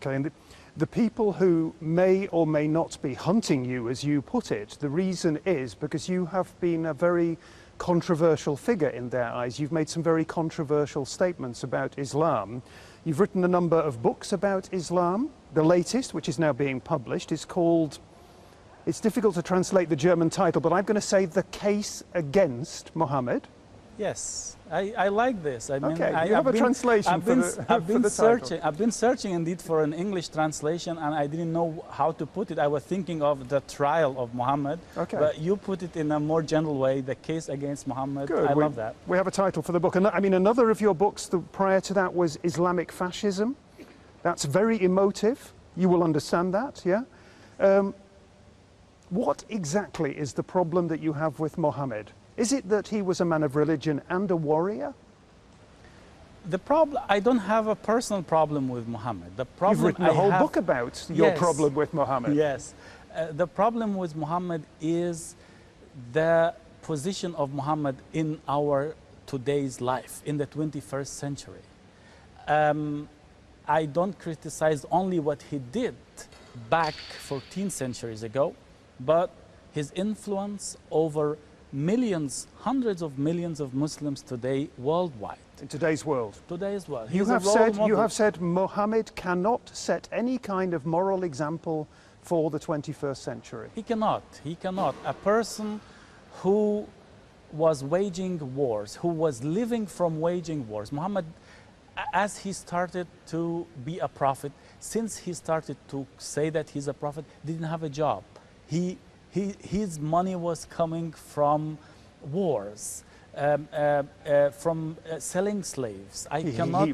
Okay, and the people who may or may not be hunting you, as you put it, the reason is because you have been a very controversial figure in their eyes. You've made some very controversial statements about Islam. You've written a number of books about Islam. The latest, which is now being published, is called, it's difficult to translate the German title, but I'm going to say The Case Against Muhammad. Yes, I like this. I mean, okay, you have a translation for the title. I've been searching indeed for an English translation, and I didn't know how to put it. I was thinking of the trial of Muhammad, okay. But you put it in a more general way, The Case Against Muhammad. Good. I love that. We have a title for the book. And I mean, another of your books prior to that was Islamic Fascism. That's very emotive. You will understand that, yeah? What exactly is the problem that you have with Muhammad? Is it that he was a man of religion and a warrior? The problem, I don't have a personal problem with Muhammad. The problem You've written a whole book about your problem with Muhammad. Yes. The problem with Muhammad is the position of Muhammad in our today's life, in the 21st century. I don't criticize only what he did back 14 centuries ago, but his influence over millions, hundreds of millions of Muslims today worldwide. In today's world. Today's world. You have said Muhammad cannot set any kind of moral example for the 21st century. He cannot. He cannot. A person who was waging wars, who was living from waging wars. Muhammad, as he started to be a prophet, since he started to say that he's a prophet, didn't have a job. His money was coming from wars, from selling slaves.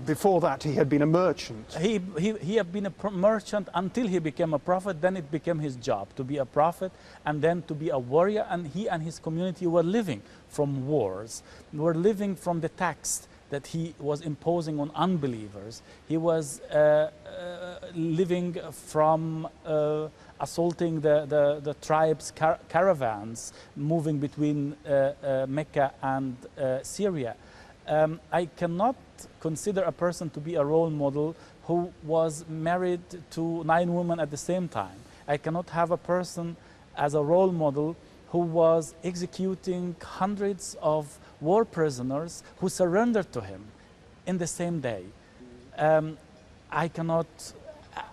Before that, he had been a merchant. He had been a merchant until he became a prophet. Then it became his job to be a prophet and then to be a warrior. And he and his community were living from wars, were living from the tax that he was imposing on unbelievers. He was living from assaulting the tribes' caravans moving between Mecca and Syria. I cannot consider a person to be a role model who was married to 9 women at the same time. I cannot have a person as a role model who was executing hundreds of war prisoners who surrendered to him in the same day. I cannot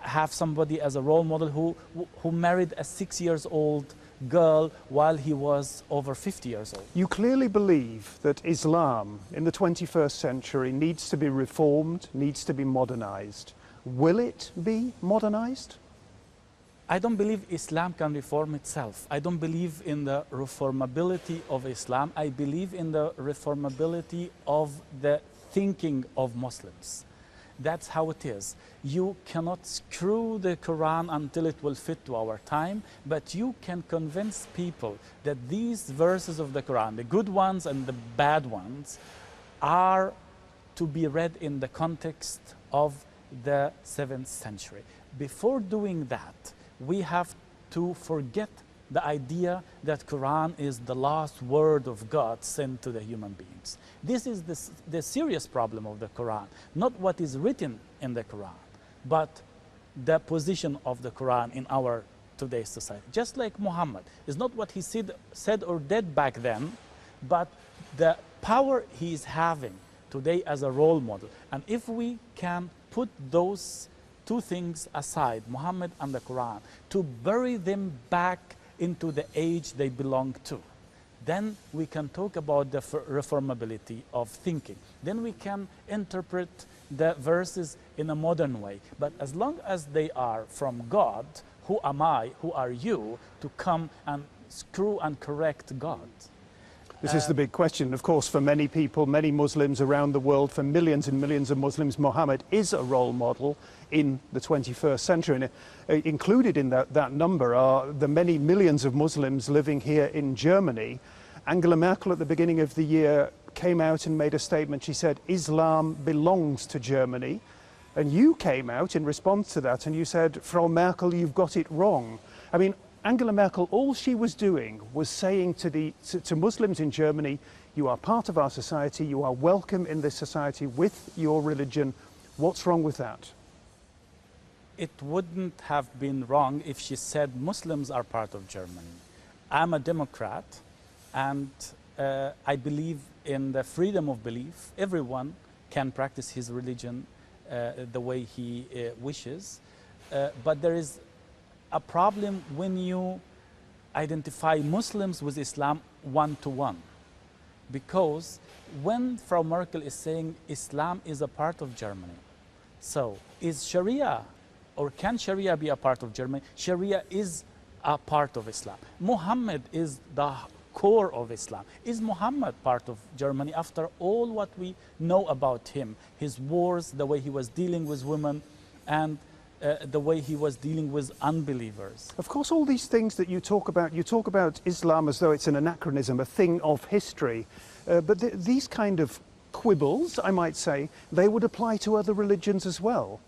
have somebody as a role model who married a 6-year-old girl while he was over 50 years old. You clearly believe that Islam in the 21st century needs to be reformed, needs to be modernized. Will it be modernized? I don't believe Islam can reform itself. I don't believe in the reformability of Islam. I believe in the reformability of the thinking of Muslims. That's how it is. You cannot screw the Quran until it will fit to our time, but you can convince people that these verses of the Quran, the good ones and the bad ones, are to be read in the context of the 7th century. Before doing that, we have to forget the idea that Quran is the last word of God sent to the human beings. This is the serious problem of the Quran, not what is written in the Quran, but the position of the Quran in our today's society. Just like Muhammad, it's not what he said or did back then, but the power he is having today as a role model. And if we can put those two things aside, Muhammad and the Quran, to bury them back into the age they belong to, then we can talk about the reformability of thinking. Then we can interpret the verses in a modern way. But as long as they are from God, who am I, who are you, to come and screw and correct God? This is the big question. Of course, for many people, many Muslims around the world, for millions and millions of Muslims, Muhammad is a role model in the 21st century. And included in that number are the many millions of Muslims living here in Germany. Angela Merkel at the beginning of the year came out and made a statement. She said, Islam belongs to Germany. And you came out in response to that and you said, Frau Merkel, you've got it wrong. I mean, Angela Merkel, all she was doing was saying to Muslims in Germany, you are part of our society, you are welcome in this society with your religion. What's wrong with that? it wouldn't have been wrong if she said Muslims are part of Germany. I'm a Democrat, and I believe in the freedom of belief. Everyone can practice his religion the way he wishes, but there is a problem when you identify Muslims with Islam one-to-one, because when Frau Merkel is saying Islam is a part of Germany, so is Sharia, or can Sharia be a part of Germany? Sharia is a part of Islam. Muhammad is the core of Islam. Is Muhammad part of Germany after all what we know about him? His wars, the way he was dealing with women, and the way he was dealing with unbelievers. Of course, all these things that you talk about Islam as though it's an anachronism, a thing of history. But these kind of quibbles, I might say, they would apply to other religions as well.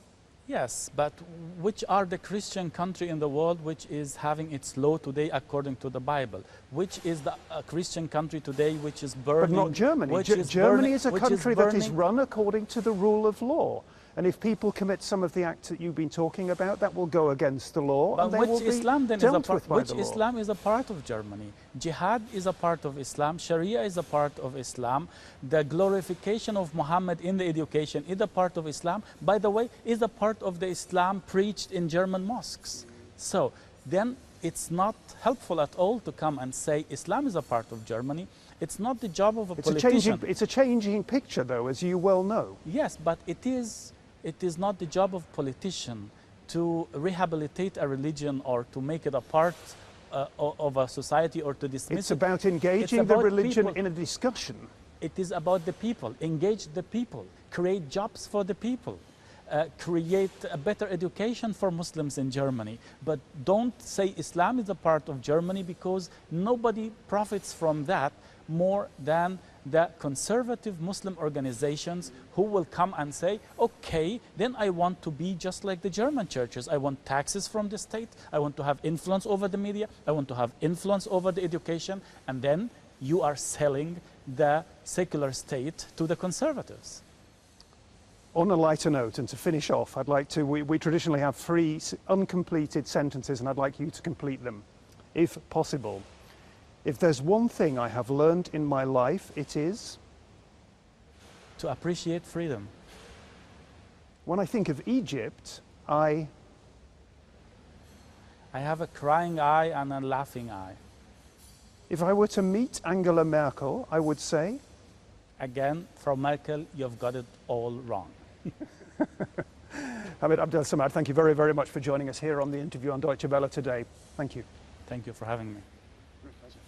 Yes, but which are the Christian country in the world which is having its law today according to the Bible? Which is the Christian country today which is burning? But not Germany. Germany is a country that is run according to the rule of law. And if people commit some of the acts that you've been talking about, that will go against the law, but and they will be dealt with by the law. Which Islam is a part of Germany? Jihad is a part of Islam. Sharia is a part of Islam. The glorification of Muhammad in the education is a part of Islam. By the way, is a part of the Islam preached in German mosques. So then it's not helpful at all to come and say Islam is a part of Germany. It's not the job of a politician. It's a changing picture, though, as you well know. Yes, but it is not the job of politician to rehabilitate a religion or to make it a part of a society or to dismiss it. It's about engaging the religion in a discussion. It is about the people. Engage the people. Create jobs for the people. Create a better education for Muslims in Germany. But don't say Islam is a part of Germany, because nobody profits from that more than the conservative Muslim organizations who will come and say, okay, then I want to be just like the German churches. I want taxes from the state. I want to have influence over the media. I want to have influence over the education. And then you are selling the secular state to the conservatives. On a lighter note, and to finish off, I'd like to, we traditionally have 3 uncompleted sentences, and I'd like you to complete them, if possible. If there's one thing I have learned in my life, it is? To appreciate freedom. When I think of Egypt, I have a crying eye and a laughing eye. If I were to meet Angela Merkel, I would say? Again, Frau Merkel, you've got it all wrong. Hamed Abdel-Samad, thank you very, very much for joining us here on the Interview on Deutsche Welle today. Thank you. Thank you for having me. Pleasure.